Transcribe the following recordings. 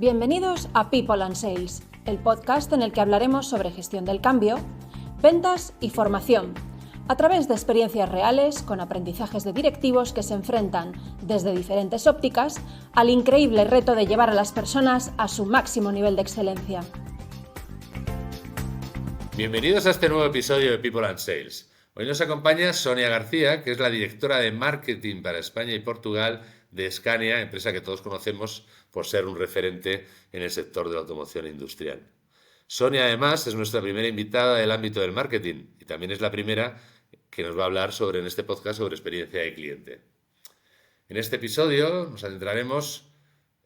Bienvenidos a People and Sales, el podcast en el que hablaremos sobre gestión del cambio, ventas y formación, a través de experiencias reales con aprendizajes de directivos que se enfrentan desde diferentes ópticas al increíble reto de llevar a las personas a su máximo nivel de excelencia. Bienvenidos a este nuevo episodio de People and Sales. Hoy nos acompaña Sonia García, que es la directora de marketing para España y Portugal de Scania, empresa que todos conocemos por ser un referente en el sector de la automoción industrial. Sonia, además, es nuestra primera invitada del ámbito del marketing y también es la primera que nos va a hablar en este podcast sobre experiencia de cliente. En este episodio nos adentraremos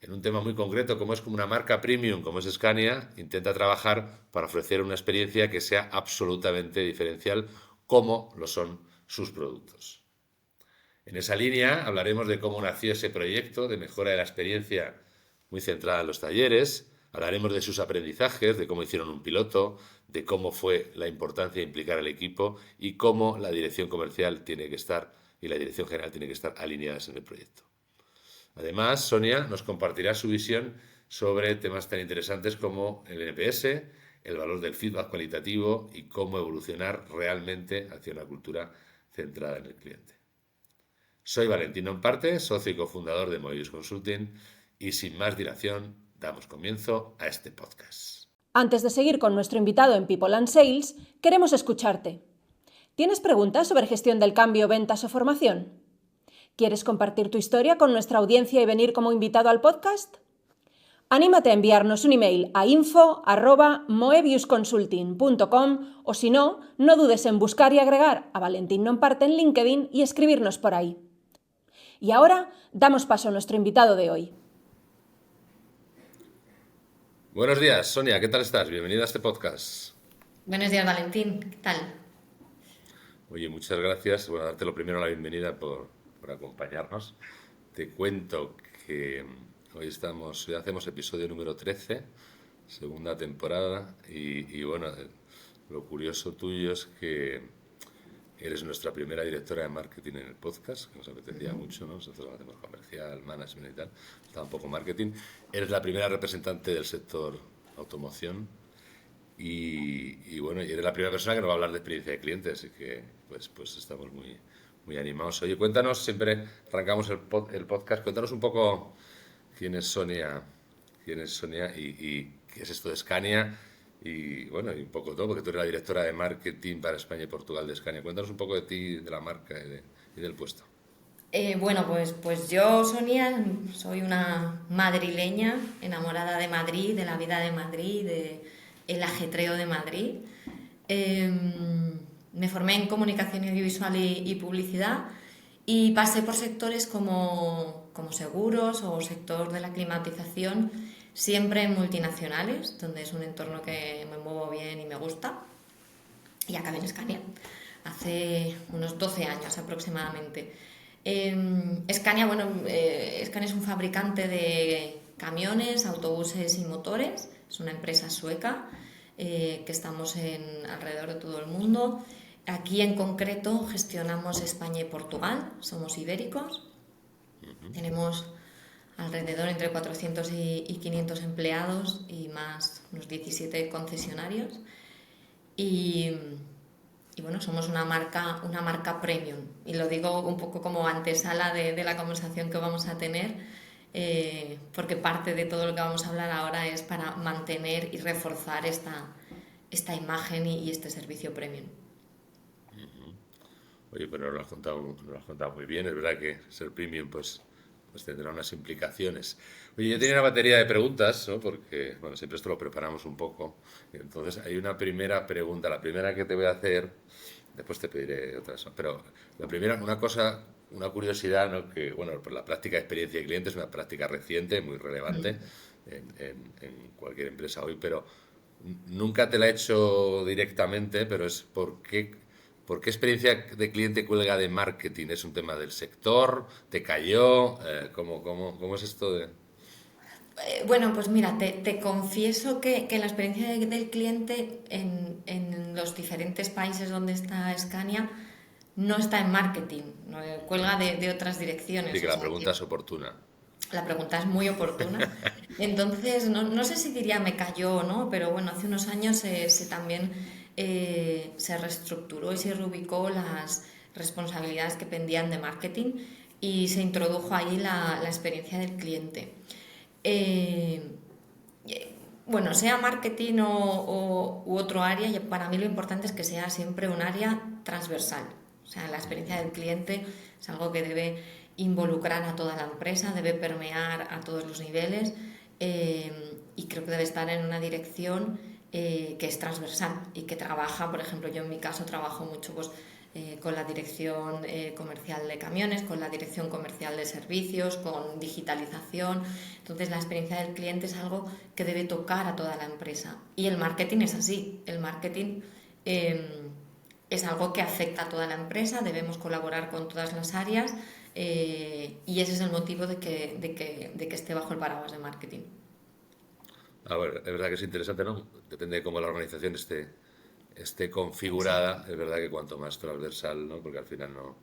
en un tema muy concreto, como es como una marca premium, como es Scania, intenta trabajar para ofrecer una experiencia que sea absolutamente diferencial, como lo son sus productos. En esa línea hablaremos de cómo nació ese proyecto de mejora de la experiencia muy centrada en los talleres, hablaremos de sus aprendizajes, de cómo hicieron un piloto, de cómo fue la importancia de implicar al equipo y cómo la dirección comercial tiene que estar y la dirección general tiene que estar alineadas en el proyecto. Además, Sonia nos compartirá su visión sobre temas tan interesantes como el NPS, el valor del feedback cualitativo y cómo evolucionar realmente hacia una cultura centrada en el cliente. Soy Valentín Nomparte, socio y cofundador de Moebius Consulting y sin más dilación damos comienzo a este podcast. Antes de seguir con nuestro invitado en People and Sales, queremos escucharte. ¿Tienes preguntas sobre gestión del cambio, ventas o formación? ¿Quieres compartir tu historia con nuestra audiencia y venir como invitado al podcast? Anímate a enviarnos un email a info@moebiusconsulting.com o si no, no dudes en buscar y agregar a Valentín Nomparte en LinkedIn y escribirnos por ahí. Y ahora damos paso a nuestro invitado de hoy. Buenos días, Sonia, ¿qué tal estás? Bienvenida a este podcast. Buenos días, Valentín, ¿qué tal? Oye, muchas gracias. Bueno, darte lo primero la bienvenida por acompañarnos. Te cuento que hoy hacemos episodio número 13, segunda temporada, y bueno, lo curioso tuyo es que eres nuestra primera directora de marketing en el podcast, que nos apetecía mucho, ¿no? Nosotros hacemos comercial, management y tal, está un poco marketing. Eres la primera representante del sector automoción y bueno, y eres la primera persona que nos va a hablar de experiencia de cliente, así que pues estamos muy animados. Oye, cuéntanos, siempre arrancamos el podcast, cuéntanos un poco quién es Sonia y qué es esto de Scania. Y bueno, y un poco todo, porque tú eres la directora de marketing para España y Portugal de Scania. Cuéntanos un poco de ti, de la marca y del puesto. Bueno, pues yo, Sonia, soy una madrileña enamorada de Madrid, de la vida de Madrid, del ajetreo de Madrid. Me formé en comunicación audiovisual y publicidad y pasé por sectores como seguros o sector de la climatización, siempre en multinacionales, donde es un entorno que me muevo bien y me gusta. Y acabé en Scania, hace unos 12 años aproximadamente. Scania es un fabricante de camiones, autobuses y motores. Es una empresa sueca que estamos alrededor de todo el mundo. Aquí en concreto gestionamos España y Portugal, somos ibéricos. Tenemos alrededor entre 400 y 500 empleados y más unos 17 concesionarios. Y bueno, somos una marca premium. Y lo digo un poco como antesala de la conversación que vamos a tener, porque parte de todo lo que vamos a hablar ahora es para mantener y reforzar esta imagen y este servicio premium. Oye, pero nos lo has contado muy bien. Es verdad que ser premium pues tendrá unas implicaciones. Oye, yo tenía una batería de preguntas, ¿no? Porque, bueno, siempre esto lo preparamos un poco. Entonces, hay una primera pregunta. La primera que te voy a hacer, después te pediré otras, ¿no? Pero la primera, una curiosidad, ¿no? Que, bueno, pues la práctica de experiencia de cliente es una práctica reciente, muy relevante en cualquier empresa hoy, pero nunca te la he hecho directamente, pero es ¿por qué experiencia de cliente cuelga de marketing? ¿Es un tema del sector? ¿Te cayó? ¿Cómo es esto de...? Bueno, pues mira, te confieso que la experiencia del cliente en los diferentes países donde está Scania no está en marketing, no, cuelga de otras direcciones. Sí, que la pregunta es oportuna. La pregunta es muy oportuna. Entonces, no sé si diría me cayó o no, pero bueno, hace unos años también se reestructuró y se reubicó las responsabilidades que pendían de marketing y se introdujo ahí la experiencia del cliente. Eh, bueno, sea marketing u otro área, para mí lo importante es que sea siempre un área transversal. O sea, la experiencia del cliente es algo que debe involucrar a toda la empresa, debe permear a todos los niveles y creo que debe estar en una dirección que es transversal y que trabaja, por ejemplo, yo en mi caso trabajo mucho pues, con la dirección comercial de camiones, con la dirección comercial de servicios, con digitalización. Entonces la experiencia del cliente es algo que debe tocar a toda la empresa. Y el marketing es así. El marketing es algo que afecta a toda la empresa, debemos colaborar con todas las áreas y ese es el motivo de que esté bajo el paraguas de marketing. A ver, es verdad que es interesante, ¿no? Depende de cómo la organización esté configurada, Exacto. es verdad que cuanto más transversal, ¿no? Porque al final no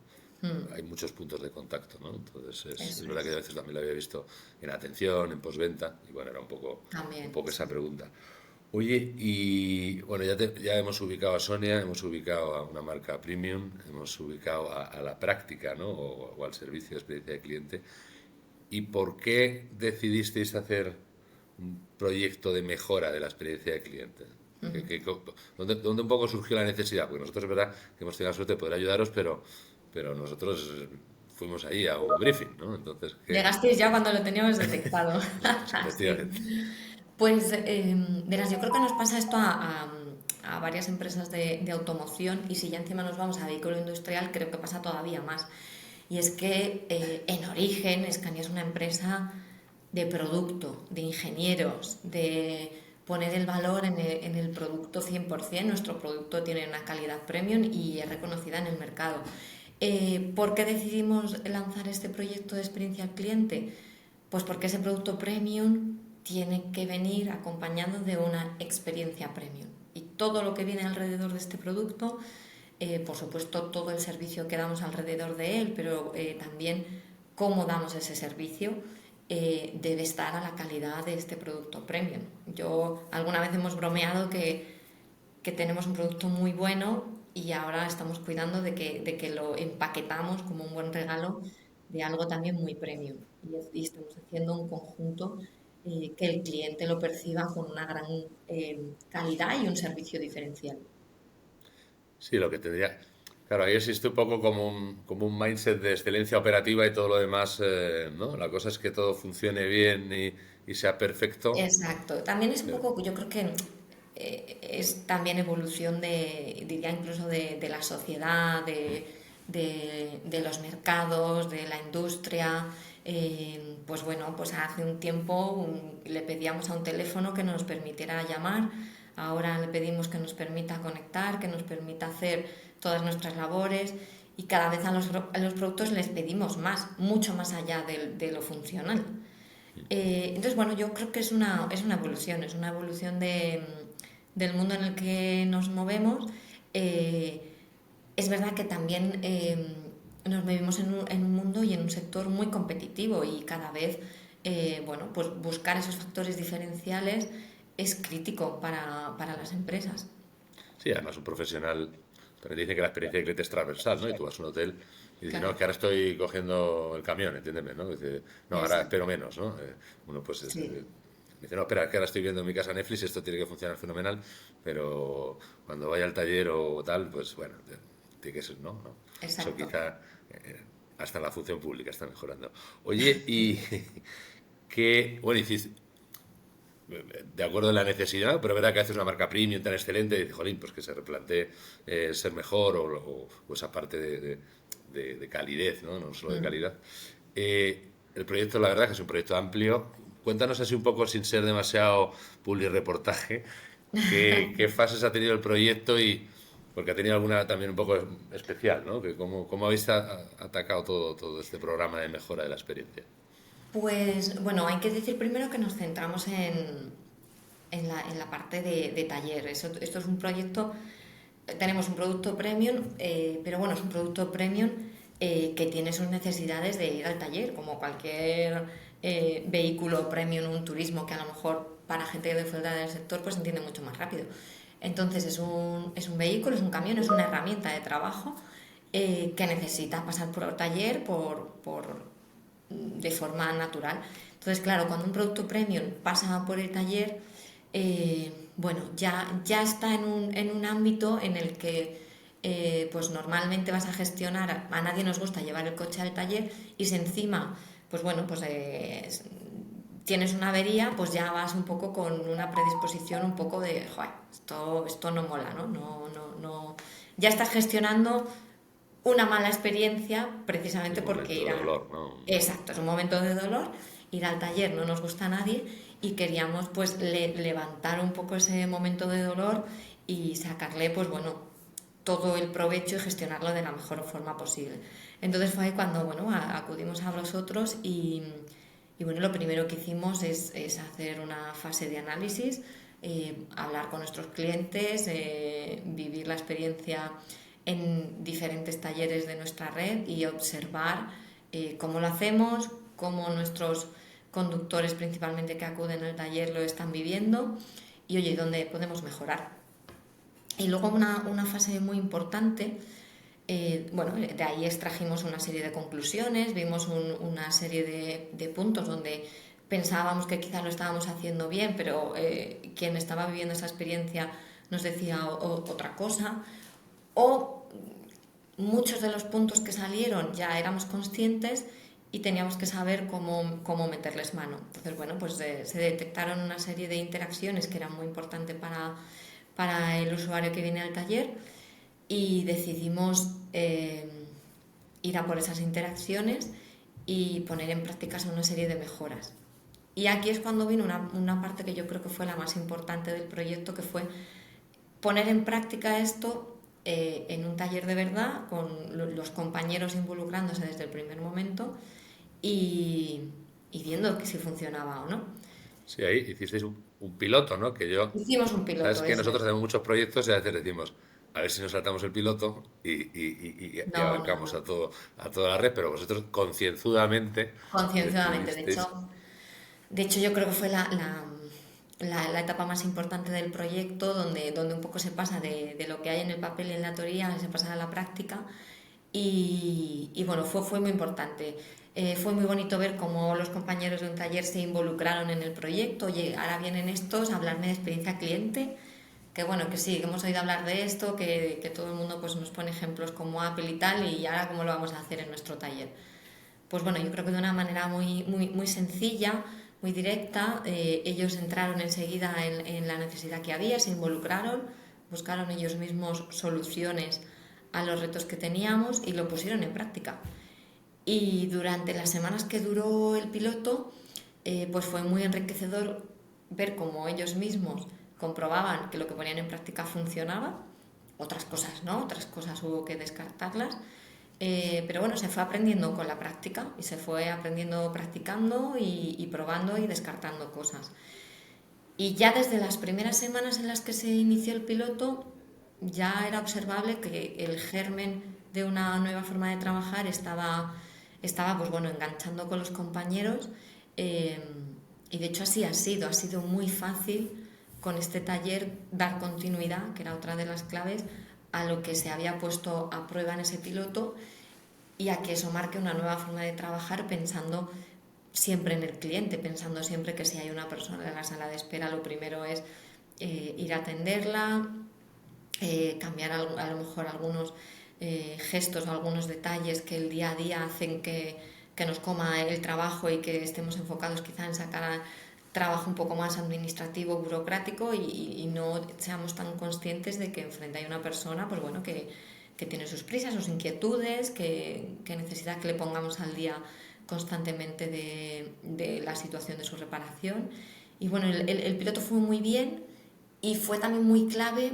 hay muchos puntos de contacto, ¿no? Entonces es Eso verdad que a es. veces también lo había visto en atención, en postventa, y bueno, era un También, poco esa sí. pregunta. Oye, y bueno, ya hemos ubicado a Sonia, hemos ubicado a una marca premium, hemos ubicado a la práctica, ¿no? O al servicio de experiencia de cliente. ¿Y por qué decidisteis hacer un proyecto de mejora de la experiencia de cliente? ¿Dónde un poco surgió la necesidad? Porque nosotros es verdad que hemos tenido la suerte de poder ayudaros, pero nosotros fuimos ahí a un briefing, ¿no? Entonces, Llegasteis ya cuando lo teníamos detectado. sí, Sí. efectivamente. Pues verás, yo creo que nos pasa esto a varias empresas de automoción y si ya encima nos vamos a vehículo industrial, creo que pasa todavía más. Y es que en origen Scania es una empresa de producto, de ingenieros, de poner el valor en el producto 100%. Nuestro producto tiene una calidad premium y es reconocida en el mercado. ¿Por qué decidimos lanzar este proyecto de experiencia al cliente? Pues porque ese producto premium tiene que venir acompañado de una experiencia premium. Y todo lo que viene alrededor de este producto, por supuesto todo el servicio que damos alrededor de él, pero también cómo damos ese servicio, debe estar a la calidad de este producto premium. Yo alguna vez hemos bromeado que tenemos un producto muy bueno y ahora estamos cuidando de que lo empaquetamos como un buen regalo de algo también muy premium. Y estamos haciendo un conjunto que el cliente lo perciba con una gran calidad y un servicio diferencial. Sí, lo que tendría. Claro, ahí existe un poco como un mindset de excelencia operativa y todo lo demás, ¿no? La cosa es que todo funcione bien y sea perfecto. Exacto. También es un Pero, poco, yo creo que es también evolución diría incluso de la sociedad, de los mercados, de la industria. Pues bueno, pues hace un tiempo le pedíamos a un teléfono que nos permitiera llamar, ahora le pedimos que nos permita conectar, que nos permita hacer todas nuestras labores y cada vez a los productos les pedimos más, mucho más allá de lo funcional. Entonces, bueno, yo creo que es una evolución del mundo en el que nos movemos. Es verdad que también nos movemos en un mundo y en un sector muy competitivo y cada vez, bueno, pues buscar esos factores diferenciales es crítico para las empresas. sí, además un profesional también dice que la experiencia de cliente es transversal, ¿no? Y tú vas a un hotel y dices, no, Claro, es que ahora estoy cogiendo el camión, entiéndeme, ¿no? Dice, no, ahora exacto. espero menos, ¿no? Uno pues Sí, dice, no, espera, es que ahora estoy viendo en mi casa Netflix, esto tiene que funcionar fenomenal, pero cuando vaya al taller o tal, pues bueno, tiene que ser, ¿no? ¿No? Eso exacto. quizá hasta la función pública está mejorando. Oye, y que, bueno, hiciste, de acuerdo en la necesidad, pero verá que haces una marca premium tan excelente y dices, jolín, pues que se replantee ser mejor o esa parte de calidez, ¿no? No solo de Mm. calidad. El proyecto, la verdad, que es un proyecto amplio. Cuéntanos así un poco, sin ser demasiado publi-reportaje, qué fases ha tenido el proyecto y porque ha tenido alguna también un poco especial, ¿no? Que cómo habéis atacado todo este programa de mejora de la experiencia. Pues bueno, hay que decir primero que nos centramos en la parte de taller. Esto es un proyecto, tenemos un producto premium, pero bueno, es un producto premium que tiene sus necesidades de ir al taller, como cualquier vehículo premium, un turismo que a lo mejor para gente de fuera del sector pues entiende mucho más rápido. Entonces es un vehículo, es un camión, es una herramienta de trabajo que necesita pasar por el taller de forma natural. Entonces, claro, cuando un producto premium pasa por el taller, bueno, ya está en un ámbito en el que pues normalmente vas a gestionar, a nadie nos gusta llevar el coche al taller, y si encima, pues bueno, pues tienes una avería, pues ya vas un poco con una predisposición un poco de, joder, esto no mola, ¿no? No. Ya estás gestionando una mala experiencia precisamente porque ir a... dolor, ¿no? Exacto, es un momento de dolor, ir al taller no nos gusta a nadie y queríamos pues levantar un poco ese momento de dolor y sacarle pues bueno todo el provecho y gestionarlo de la mejor forma posible. Entonces fue ahí cuando bueno acudimos a vosotros y bueno, lo primero que hicimos es hacer una fase de análisis, hablar con nuestros clientes, vivir la experiencia en diferentes talleres de nuestra red y observar cómo lo hacemos, cómo nuestros conductores principalmente que acuden al taller lo están viviendo y oye, dónde podemos mejorar. Y luego una fase muy importante, bueno, de ahí extrajimos una serie de conclusiones, vimos una serie de puntos donde pensábamos que quizás lo estábamos haciendo bien, pero quien estaba viviendo esa experiencia nos decía otra cosa, o muchos de los puntos que salieron ya éramos conscientes y teníamos que saber cómo meterles mano. Entonces, bueno, pues se detectaron una serie de interacciones que eran muy importantes para el usuario que viene al taller y decidimos ir a por esas interacciones y poner en práctica una serie de mejoras. Y aquí es cuando vino una parte que yo creo que fue la más importante del proyecto, que fue poner en práctica esto en un taller de verdad, con los compañeros involucrándose desde el primer momento y viendo que si funcionaba o no. Sí, ahí hicisteis un piloto, ¿no? Que yo... Hicimos un piloto. Sabes que nosotros tenemos muchos proyectos y a veces decimos, a ver si nos saltamos el piloto y abarcamos No. a toda la red, pero vosotros concienzudamente Concienzudamente, decidisteis... de hecho yo creo que fue la etapa más importante del proyecto, donde un poco se pasa de lo que hay en el papel y en la teoría, se pasa a la práctica y bueno, fue muy importante. Fue muy bonito ver cómo los compañeros de un taller se involucraron en el proyecto. Oye, ahora vienen estos a hablarme de experiencia cliente, que bueno, que sí, que hemos oído hablar de esto, que todo el mundo pues nos pone ejemplos como Apple y tal, y ahora cómo lo vamos a hacer en nuestro taller. Pues bueno, yo creo que de una manera muy sencilla, muy directa, ellos entraron enseguida en la necesidad que había, se involucraron, buscaron ellos mismos soluciones a los retos que teníamos y lo pusieron en práctica. Y durante las semanas que duró el piloto, pues fue muy enriquecedor ver cómo ellos mismos comprobaban que lo que ponían en práctica funcionaba. Otras cosas no, otras cosas hubo que descartarlas. Pero bueno, se fue aprendiendo con la práctica y se fue aprendiendo practicando y probando y descartando cosas. Y ya desde las primeras semanas en las que se inició el piloto, ya era observable que el germen de una nueva forma de trabajar estaba pues bueno, enganchando con los compañeros y de hecho así ha sido muy fácil con este taller dar continuidad, que era otra de las claves, a lo que se había puesto a prueba en ese piloto y a que eso marque una nueva forma de trabajar pensando siempre en el cliente, pensando siempre que si hay una persona en la sala de espera, lo primero es ir a atenderla, cambiar a lo mejor algunos gestos o algunos detalles que el día a día hacen que nos coma el trabajo y que estemos enfocados quizá en sacar trabajo un poco más administrativo, burocrático y no seamos tan conscientes de que enfrente hay una persona pues bueno, que tiene sus prisas, sus inquietudes, que necesita que le pongamos al día constantemente de la situación de su reparación. Y bueno, el piloto fue muy bien y fue también muy clave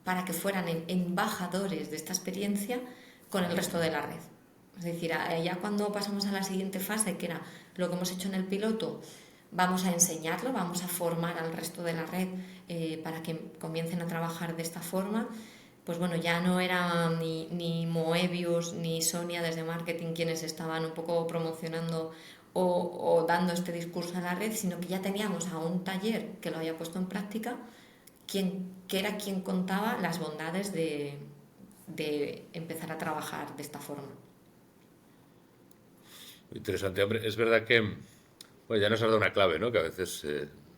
para que fueran embajadores de esta experiencia con el resto de la red. Es decir, ya cuando pasamos a la siguiente fase, que era lo que hemos hecho en el piloto, vamos a enseñarlo, vamos a formar al resto de la red para que comiencen a trabajar de esta forma. Pues bueno, ya no era ni Moebius ni Sonia desde marketing quienes estaban un poco promocionando o dando este discurso a la red, sino que ya teníamos a un taller que lo había puesto en práctica, que era quien contaba las bondades de empezar a trabajar de esta forma. Interesante, hombre. Es verdad que, bueno, ya nos has dado una clave, ¿no? Que a veces,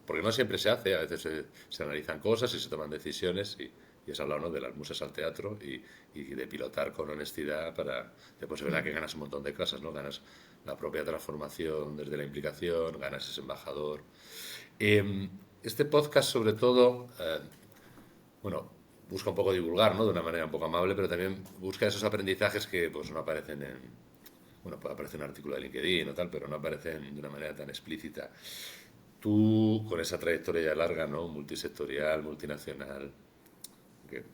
porque no siempre se hace, a veces se analizan cosas y se toman decisiones y has hablado, ¿no? De las musas al teatro y de pilotar con honestidad para... Después es verdad que ganas un montón de cosas, ¿no? Ganas la propia transformación desde la implicación, ganas ese embajador. Este podcast, sobre todo, bueno, busca un poco divulgar, ¿no? De una manera un poco amable, pero también busca esos aprendizajes que pues no aparecen en... Bueno, puede aparecer un artículo de LinkedIn o tal, pero no aparecen de una manera tan explícita. Tú, con esa trayectoria ya larga, ¿no? Multisectorial, multinacional, que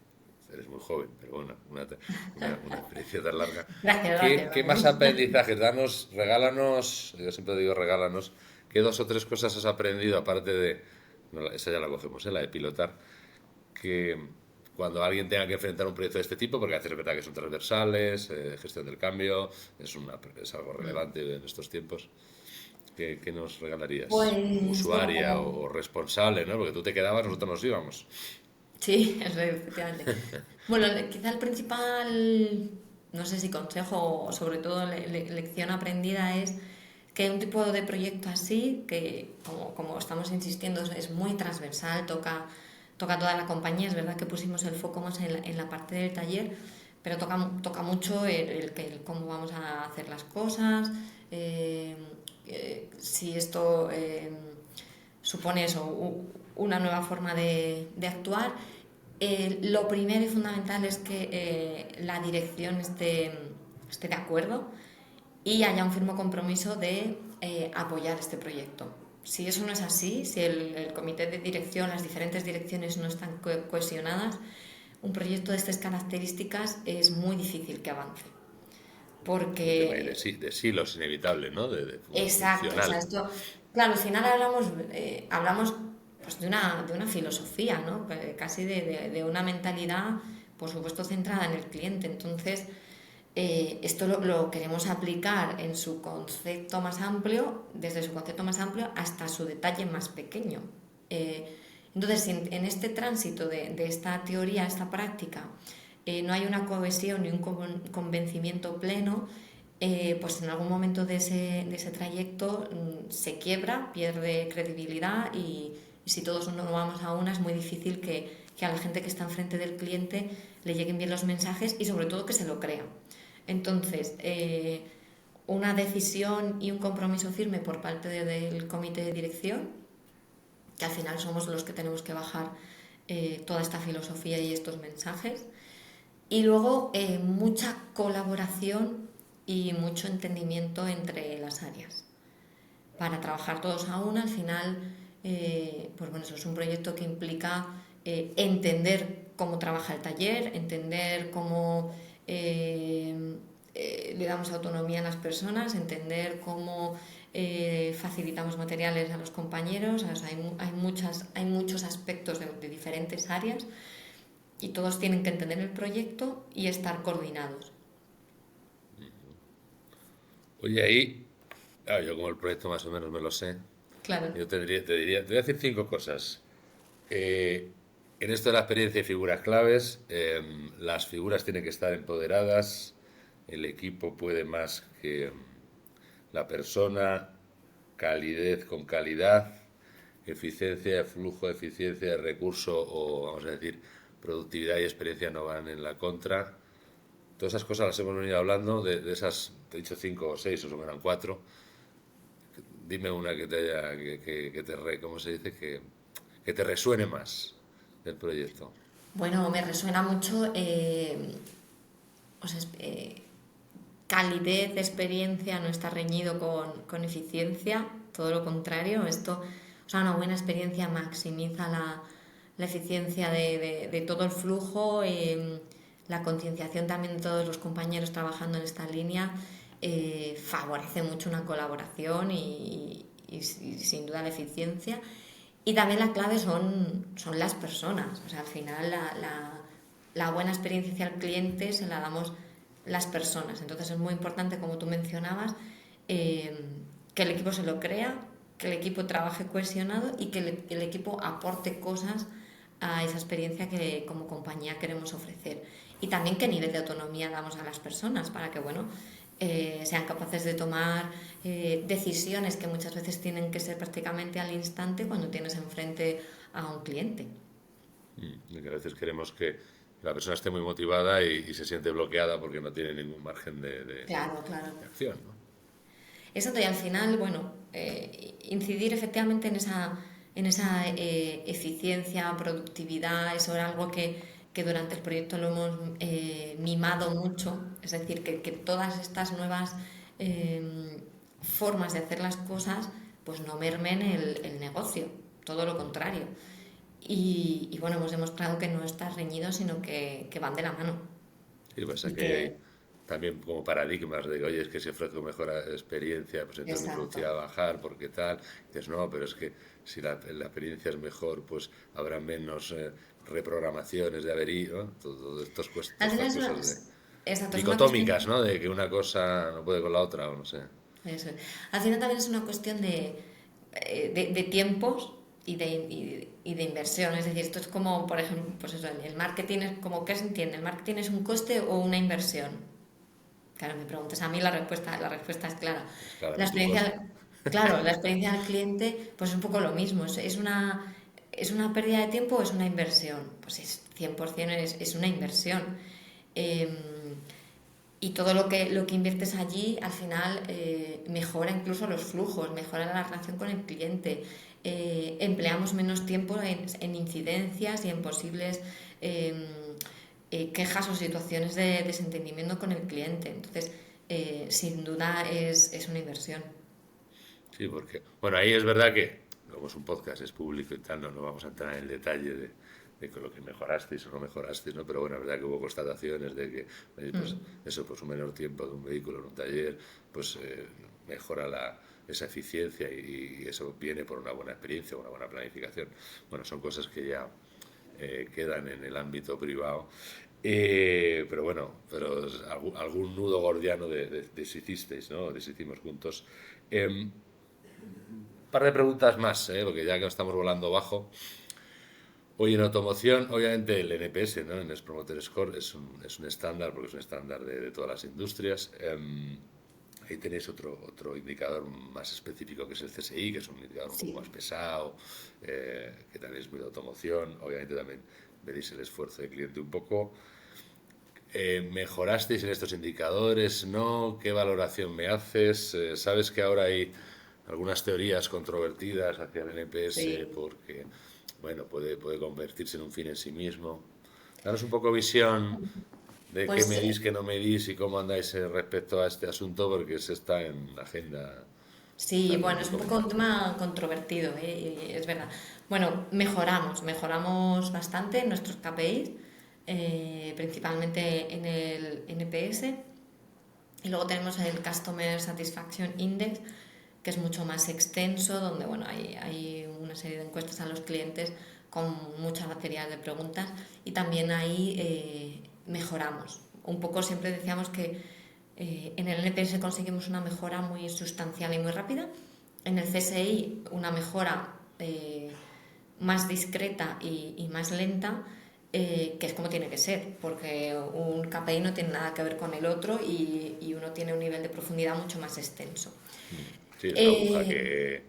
eres muy joven, pero bueno, una experiencia tan larga. Gracias. ¿Qué más aprendizajes? Regálanos, yo siempre digo regálanos, ¿qué 2 o 3 cosas has aprendido, aparte de, no, esa ya la cogemos, la de pilotar, que cuando alguien tenga que enfrentar un proyecto de este tipo, porque a veces es verdad que son transversales, gestión del cambio, es algo relevante en estos tiempos? ¿Qué nos regalarías? Pues Usuaria bueno, o responsable, ¿no? Porque tú te quedabas, nosotros nos íbamos. sí, efectivamente. Bueno, quizá el principal, no sé si consejo o sobre todo lección aprendida es que un tipo de proyecto así, que como estamos insistiendo es muy transversal, toca toda la compañía, es verdad que pusimos el foco más en la parte del taller, pero toca mucho el cómo vamos a hacer las cosas, si esto supone eso, una nueva forma de actuar. Lo primero y fundamental es que la dirección esté de acuerdo y haya un firme compromiso de apoyar este proyecto. Si eso no es así, si el comité de dirección, las diferentes direcciones no están cohesionadas, un proyecto de estas características es muy difícil que avance. Un tema ahí Porque de silos inevitable, ¿no? exacto, o sea, Funcional. esto, claro, al final hablamos pues de una filosofía, ¿no? Casi de una mentalidad, por supuesto, centrada en el cliente. Entonces, esto lo queremos aplicar en su concepto más amplio, desde su concepto más amplio hasta su detalle más pequeño. Entonces, si en este tránsito de esta teoría a esta práctica no hay una cohesión y un convencimiento pleno, pues en algún momento de ese trayecto se quiebra, pierde credibilidad y si todos no vamos a una es muy difícil que a la gente que está enfrente del cliente le lleguen bien los mensajes y sobre todo que se lo crea. Entonces, una decisión y un compromiso firme por parte del comité de dirección, que al final somos los que tenemos que bajar toda esta filosofía y estos mensajes. Y luego mucha colaboración y mucho entendimiento entre las áreas. Para trabajar todos a una, al final, pues bueno, eso es un proyecto que implica entender cómo trabaja el taller, entender cómo le damos autonomía a las personas, entender cómo facilitamos materiales a los compañeros. O sea, hay muchos aspectos de diferentes áreas y todos tienen que entender el proyecto y estar coordinados. Oye, ahí, claro, yo como el proyecto más o menos me lo sé, Claro. yo te voy a decir 5 cosas. En esto de la experiencia y figuras claves, las figuras tienen que estar empoderadas, el equipo puede más que la persona, calidez con calidad, eficiencia de flujo, eficiencia de recurso o, vamos a decir, productividad y experiencia no van en la contra. Todas esas cosas las hemos venido hablando, de esas, te he dicho 5 o 6, o eran 4. Dime una que te haya, ¿cómo se dice? Que te resuene más del proyecto. Bueno, me resuena mucho o sea, calidez, experiencia, no está reñido con eficiencia, todo lo contrario. Esto, o sea, una buena experiencia maximiza la eficiencia de todo el flujo, la concienciación también de todos los compañeros trabajando en esta línea favorece mucho una colaboración y sin duda la eficiencia. Y también la clave son las personas. O sea, al final la buena experiencia al cliente se la damos las personas. Entonces es muy importante, como tú mencionabas, que el equipo se lo crea, que el equipo trabaje cohesionado y que el equipo aporte cosas a esa experiencia que como compañía queremos ofrecer. Y también qué nivel de autonomía damos a las personas para que, bueno, sean capaces de tomar decisiones que muchas veces tienen que ser prácticamente al instante cuando tienes enfrente a un cliente. Y que a veces queremos que la persona esté muy motivada y se siente bloqueada porque no tiene ningún margen de Claro, claro. acción, ¿no? Exacto, y al final, bueno, incidir efectivamente en esa eficiencia, productividad, eso era algo que durante el proyecto lo hemos mimado mucho, es decir, que todas estas nuevas formas de hacer las cosas pues no mermen el negocio, todo lo contrario. Y bueno, hemos demostrado que no está reñido, sino que van de la mano. Y pasa Y que hay que, también como paradigmas de, oye, es que si ofrezco mejor experiencia, pues entonces mi exacto. productividad va a bajar, porque tal. Y dices, no, pero es que si la experiencia es mejor, pues habrá menos reprogramaciones de avería, ¿no? Todas Al final estas es una, cosas exacto, es una dicotómicas, cuestión. ¿no? De que una cosa no puede con la otra, o no sé. Eso es. Al final también es una cuestión de tiempos y de inversión. Es decir, esto es como, por ejemplo, pues eso, el marketing es como, ¿qué se entiende? ¿El marketing es un coste o una inversión? Claro, me preguntas a mí, la respuesta es clara. Es La claramente un coste. experiencia, claro, la experiencia del cliente, pues es un poco lo mismo. ¿Es una pérdida de tiempo o es una inversión? Pues es 100% es una inversión. Eh, y todo lo que inviertes allí al final mejora incluso los flujos, mejora la relación con el cliente. Empleamos menos tiempo en incidencias y en posibles quejas o situaciones de desentendimiento con el cliente. Entonces, sin duda es una inversión. Sí, porque, bueno, ahí es verdad que, como es un podcast, es público y tal, no vamos a entrar en el detalle de con lo que mejorasteis o no mejorasteis, ¿no? Pero bueno, es verdad que hubo constataciones de que, oye, pues eso, pues un menor tiempo de un vehículo en un taller, pues mejora esa eficiencia y eso viene por una buena experiencia, una buena planificación. Bueno, son cosas que ya quedan en el ámbito privado. Pero bueno, pero algún nudo gordiano deshicisteis, ¿no? Deshicimos juntos. Par de preguntas más, porque ya que estamos volando bajo. Hoy en automoción, obviamente el NPS, ¿no? El Net Promoter Score es un estándar, porque es un estándar de todas las industrias. Ahí tenéis otro indicador más específico que es el CSI, que es un indicador un poco más Sí. pesado, que también es muy de automoción. Obviamente también medís el esfuerzo del cliente un poco. ¿Mejorasteis en estos indicadores? ¿No? ¿Qué valoración me haces? ¿Sabes que ahora hay algunas teorías controvertidas hacia el NPS Sí. porque, bueno, puede convertirse en un fin en sí mismo? Danos un poco visión de qué Pues medís, qué no medís y cómo andáis respecto a este asunto, porque se está en la agenda, sí, está bueno, muy es un poco un comentado. tema controvertido, es verdad. Bueno, mejoramos bastante en nuestros KPIs, principalmente en el NPS. Y luego tenemos el Customer Satisfaction Index, que es mucho más extenso, donde bueno, hay una serie de encuestas a los clientes con mucha material de preguntas y también ahí mejoramos. Un poco siempre decíamos que en el NPS conseguimos una mejora muy sustancial y muy rápida, en el CSI una mejora más discreta y más lenta, que es como tiene que ser, porque un KPI no tiene nada que ver con el otro y uno tiene un nivel de profundidad mucho más extenso. Sí, es una aguja Eh, que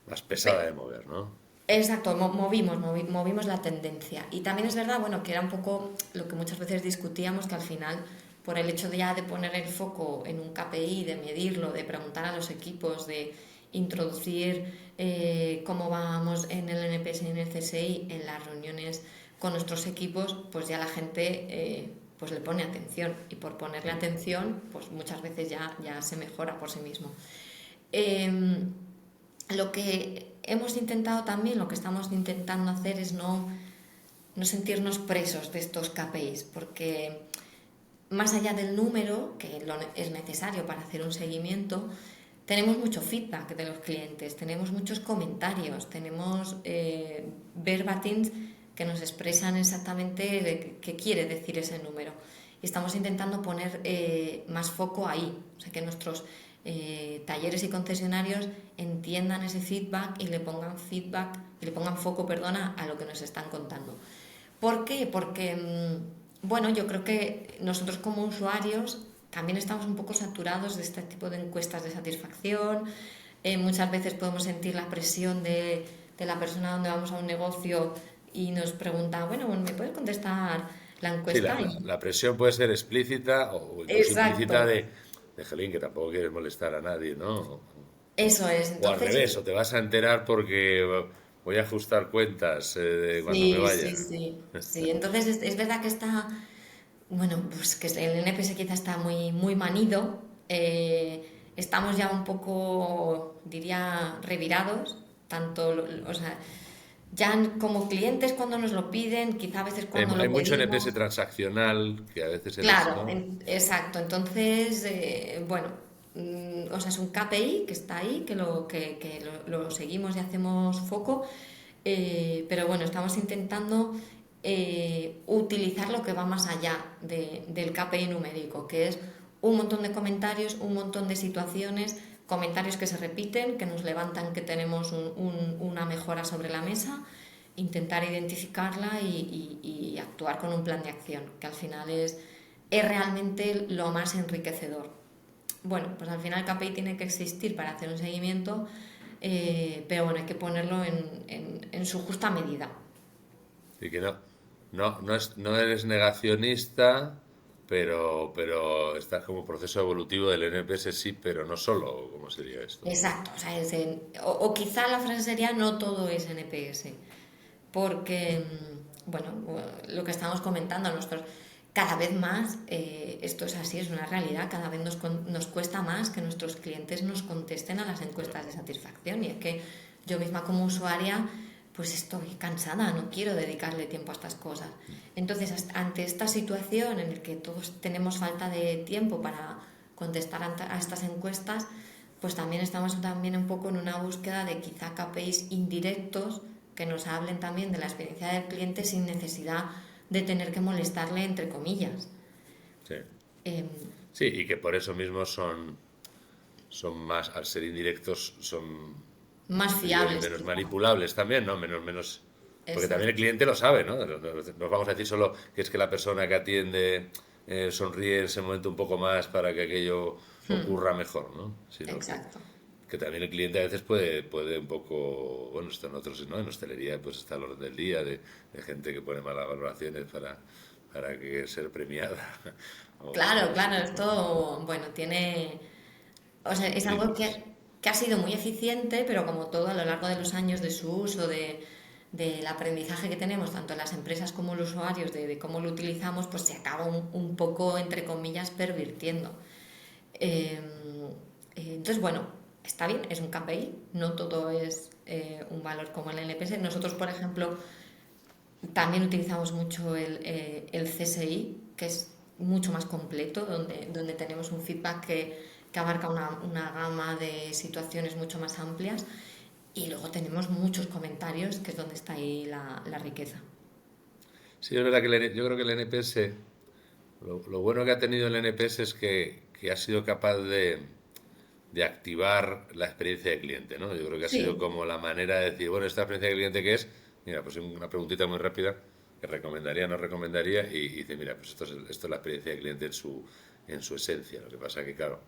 más pesada de pe- mover, ¿no? exacto, movimos la tendencia. Y también es verdad, bueno, que era un poco lo que muchas veces discutíamos, que al final, por el hecho de ya de poner el foco en un KPI, de medirlo, de preguntar a los equipos, de introducir cómo vamos en el NPS y en el CSI en las reuniones con nuestros equipos, pues ya la gente pues le pone atención. Y por ponerle atención, pues muchas veces ya se mejora por sí mismo. Em, lo que hemos intentado también, lo que estamos intentando hacer es no sentirnos presos de estos KPIs, porque más allá del número, que es necesario para hacer un seguimiento, tenemos mucho feedback de los clientes, tenemos muchos comentarios, tenemos verbatims que nos expresan exactamente qué quiere decir ese número. Y estamos intentando poner más foco ahí, o sea, que nuestros talleres y concesionarios entiendan ese feedback y le pongan foco, a lo que nos están contando. ¿Por qué? Porque, bueno, yo creo que nosotros como usuarios también estamos un poco saturados de este tipo de encuestas de satisfacción. Muchas veces podemos sentir la presión de la persona donde vamos a un negocio y nos pregunta, bueno, ¿me puedes contestar la encuesta? Sí, la presión puede ser explícita o incluso Exacto. implícita de Jolín, que tampoco quieres molestar a nadie, ¿no? Eso es. O al Entonces, revés, o te vas a enterar porque voy a ajustar cuentas cuando me sí, vaya. sí, sí, sí. Entonces es verdad que está, bueno, pues que el NPS quizá está muy, muy manido. Estamos ya un poco, diría, revirados, o sea, ya como clientes cuando nos lo piden, quizá a veces cuando Hay lo mucho pedimos. NPS transaccional que a veces he Claro, visto. exacto. Entonces, bueno, o sea, es un KPI que está ahí, lo seguimos y hacemos foco, pero bueno, estamos intentando utilizar lo que va más allá del KPI numérico, que es un montón de comentarios, un montón de situaciones, comentarios que se repiten, que nos levantan que tenemos una mejora sobre la mesa, intentar identificarla y actuar con un plan de acción, que al final es realmente lo más enriquecedor. Bueno, pues al final el KPI tiene que existir para hacer un seguimiento, pero bueno, hay que ponerlo en su justa medida. Y que no eres negacionista, pero estás como proceso evolutivo del NPS, sí, pero no solo. ¿Cómo sería esto? Exacto, o sea, o quizá la frase sería no todo es NPS, porque, bueno, lo que estamos comentando, cada vez más, esto es así, es una realidad, cada vez nos cuesta más que nuestros clientes nos contesten a las encuestas de satisfacción, y es que yo misma como usuaria pues estoy cansada, no quiero dedicarle tiempo a estas cosas. Entonces, ante esta situación en la que todos tenemos falta de tiempo para contestar a estas encuestas, pues también estamos también un poco en una búsqueda de quizá KPIs indirectos que nos hablen también de la experiencia del cliente sin necesidad de tener que molestarle, entre comillas. Sí. Eh, Sí, y que por eso mismo son más, al ser indirectos, son Más fiables, menos quizá. manipulables también, ¿no? Menos. Porque también el Exacto. cliente lo sabe, ¿no? No vamos a decir solo que es que la persona que atiende sonríe en ese momento un poco más para que aquello ocurra mejor, ¿no? Sino Exacto. que también el cliente a veces puede un poco, bueno, esto en otros, ¿no? En hostelería pues está el orden del día de gente que pone malas valoraciones para que ser premiada. Claro, claro, esto, bueno, tiene, o sea, es algo Límites. que ha sido muy eficiente, pero como todo a lo largo de los años de su uso, del aprendizaje que tenemos, tanto las empresas como los usuarios, de cómo lo utilizamos, pues se acaba un poco, entre comillas, pervirtiendo. Eh, entonces, bueno, está bien, es un KPI, no todo es un valor como el NPS. Nosotros, por ejemplo, también utilizamos mucho el CSI, que es mucho más completo, donde tenemos un feedback que abarca una gama de situaciones mucho más amplias, y luego tenemos muchos comentarios, que es donde está ahí la riqueza. Sí, es verdad que yo creo que el NPS, lo bueno que ha tenido el NPS es que ha sido capaz de activar la experiencia de cliente, ¿no? Yo creo que ha sido Sí, como la manera de decir, bueno, esta experiencia de cliente que es, mira, pues una preguntita muy rápida, que recomendaría, no recomendaría, y dice, mira, pues esto es la experiencia de cliente en su esencia. Lo que pasa que, claro,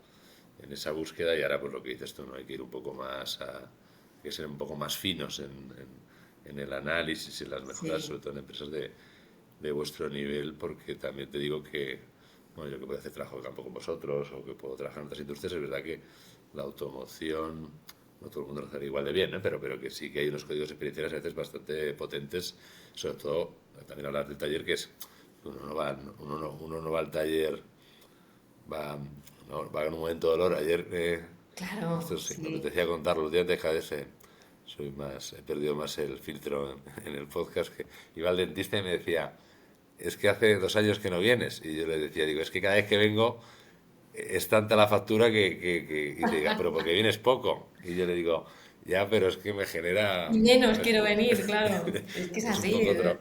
en esa búsqueda, y ahora pues lo que dices tú, ¿no? Hay que ir un poco más hay que ser un poco más finos en el análisis, en las mejoras, sí, sobre todo en empresas de vuestro nivel, porque también te digo que, bueno, yo que puedo hacer trabajo de campo con vosotros o que puedo trabajar en otras industrias, es verdad que la automoción, no todo el mundo lo hace igual de bien, ¿eh? pero que sí que hay unos códigos experienciales a veces bastante potentes, sobre todo, también hablar del taller, que es, uno no va al taller, va, va en un momento de dolor. Ayer, claro, esto sí, me sí. apetecía contarlo, los días de KDS, he perdido más el filtro en el podcast, que iba al dentista y me decía, es que hace 2 años que no vienes. Y yo le decía, digo, es que cada vez que vengo es tanta la factura y dice, "Ya, pero porque vienes poco". Y yo le digo, ya, pero es que me genera, Menos ¿sabes? quiero venir, claro. Es que es Es un así. poco,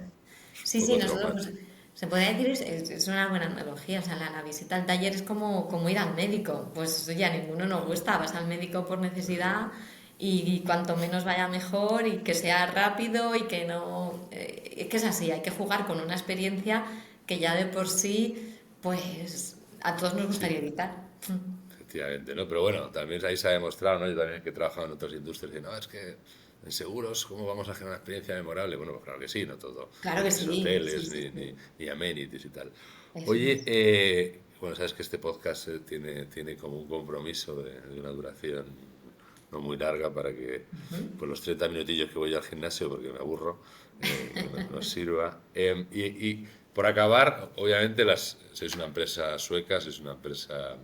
Sí, sí, nosotros pues, traumático. Se podría decir, es una buena analogía, o sea, la visita al taller es como ir al médico. Pues ya a ninguno nos gusta, vas al médico por necesidad y cuanto menos vaya mejor y que sea rápido y que no... es que es así, hay que jugar con una experiencia que ya de por sí, pues a todos nos gustaría evitar. Efectivamente, ¿no? Pero bueno, también ahí se ha demostrado, ¿no? Yo también que he trabajado en otras industrias y no, es que en seguros, ¿cómo vamos a generar una experiencia memorable? Bueno, pues claro que sí, no todo. Claro que Ni sí. hoteles, Sí. ni amenities y tal. Eso Oye, es. bueno, sabes que este podcast tiene como un compromiso de una duración no muy larga para que pues los 30 minutillos que voy al gimnasio, porque me aburro, nos sirva. Y por acabar, obviamente sois una empresa sueca, sois una empresa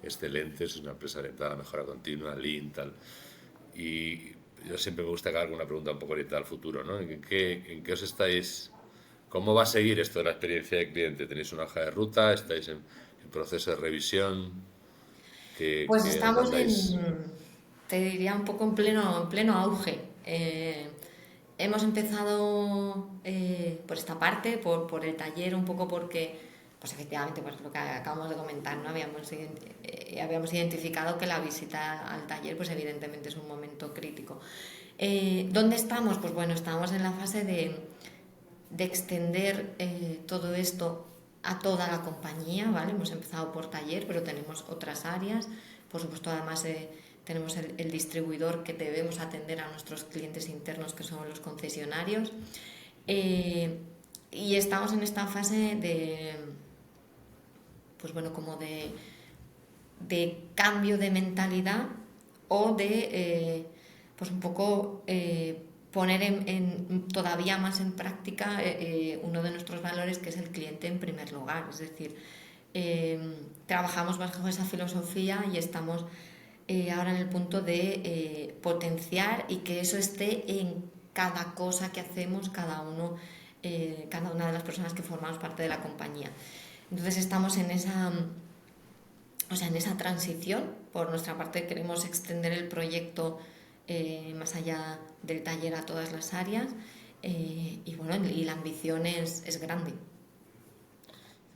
excelente, sois una empresa orientada a la mejora continua, lean, tal. Y yo siempre me gusta acabar con una pregunta un poco orientada al futuro, ¿no? ¿En qué os estáis? ¿Cómo va a seguir esto de la experiencia del cliente? ¿Tenéis una hoja de ruta? ¿Estáis en proceso de revisión? Pues ¿Qué estamos andáis? te diría, un poco en pleno auge. Hemos empezado por esta parte, por el taller, un poco porque, pues efectivamente, pues lo que acabamos de comentar, ¿no? Habíamos identificado que la visita al taller, pues evidentemente es un momento crítico. ¿Dónde estamos? Pues bueno, estamos en la fase de extender todo esto a toda la compañía, ¿vale? Hemos empezado por taller, pero tenemos otras áreas. Por supuesto, además tenemos el distribuidor que debemos atender a nuestros clientes internos, que son los concesionarios. Y estamos en esta fase pues bueno, como de cambio de mentalidad o de, pues un poco poner todavía más en práctica uno de nuestros valores, que es el cliente en primer lugar. Es decir, trabajamos bajo esa filosofía y estamos ahora en el punto de potenciar y que eso esté en cada cosa que hacemos cada una de las personas que formamos parte de la compañía. Entonces estamos en esa transición. Por nuestra parte queremos extender el proyecto más allá del taller a todas las áreas y bueno, y la ambición es grande.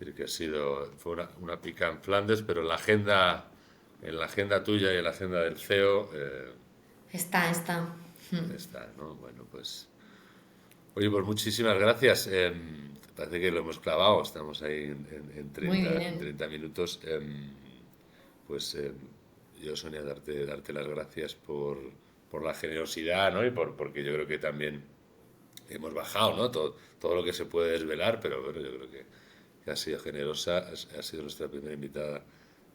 Es decir, que fue una pica en Flandes, pero en la agenda tuya y en la agenda del CEO Está. está, ¿no? Bueno, pues oye, pues muchísimas gracias. Parece que lo hemos clavado, estamos ahí en 30 minutos. Yo, Sonia, darte las gracias por la generosidad, ¿no? Y porque yo creo que también hemos bajado, ¿no? Todo lo que se puede desvelar, pero bueno, yo creo que has sido generosa, has sido nuestra primera invitada,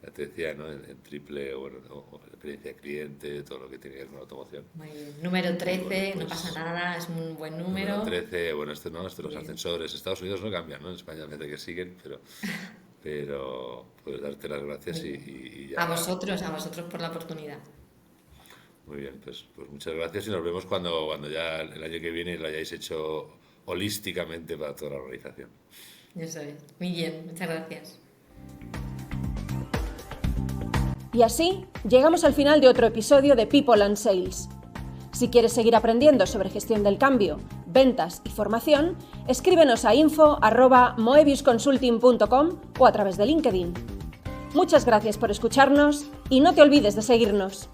ya te decía, ¿no? En triple, bueno, o experiencia de cliente, todo lo que tiene que ver con la automoción. Muy bien. Número 13, bueno, pues, no pasa nada, es un buen número. Número 13, bueno, los ascensores, Estados Unidos no cambian, ¿no? En España parece que siguen, pero pues darte las gracias y ya... A vosotros por la oportunidad. Muy bien, pues muchas gracias y nos vemos cuando ya el año que viene lo hayáis hecho holísticamente para toda la organización. Eso es. Muy bien, muchas gracias. Y así llegamos al final de otro episodio de People and Sales. Si quieres seguir aprendiendo sobre gestión del cambio, ventas y formación, escríbenos a info@moebiusconsulting.com o a través de LinkedIn. Muchas gracias por escucharnos y no te olvides de seguirnos.